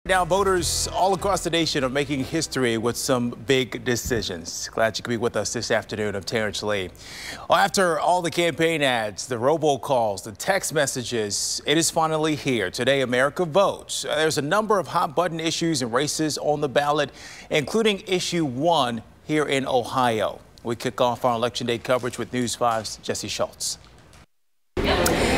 Now, voters all across the nation are making history with some big decisions. Glad you could be with us this afternoon. I'm Terrence Lee. Well, after all the campaign ads, the robocalls, the text messages, it is finally here. Today, America votes. There's a number of hot button issues and races on the ballot, including issue 1 here in Ohio. We kick off our Election Day coverage with News 5's Jesse Schultz.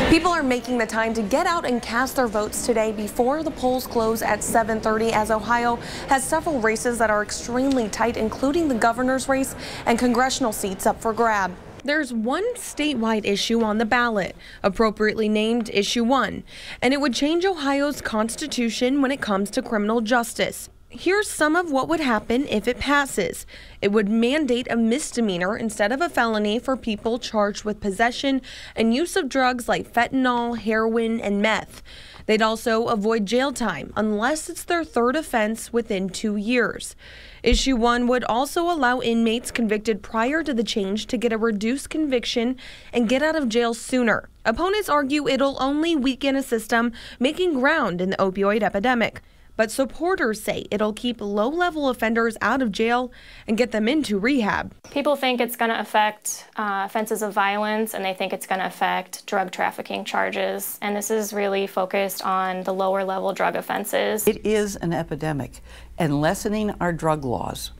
People are making the time to get out and cast their votes today before the polls close at 7:30, as Ohio has several races that are extremely tight, including the governor's race and congressional seats up for grab. There's one statewide issue on the ballot, appropriately named Issue 1, and it would change Ohio's constitution when it comes to criminal justice. Here's some of what would happen if it passes. It would mandate a misdemeanor instead of a felony for people charged with possession and use of drugs like fentanyl, heroin, and meth. They'd also avoid jail time unless it's their third offense within 2 years. Issue 1 would also allow inmates convicted prior to the change to get a reduced conviction and get out of jail sooner. Opponents argue it'll only weaken a system making ground in the opioid epidemic. But supporters say it'll keep low-level offenders out of jail and get them into rehab. People think it's going to affect offenses of violence, and they think it's going to affect drug trafficking charges. And this is really focused on the lower-level drug offenses. It is an epidemic, and lessening our drug laws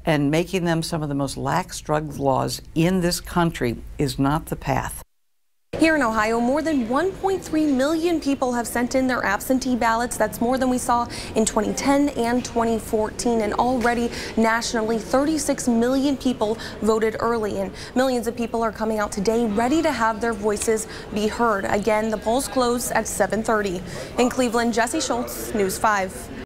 and making them some of the most lax drug laws in this country is not the path. Here in Ohio, more than 1.3 million people have sent in their absentee ballots. That's more than we saw in 2010 and 2014. And already nationally, 36 million people voted early. And millions of people are coming out today ready to have their voices be heard. Again, the polls close at 7:30. In Cleveland, Jesse Schultz, News 5.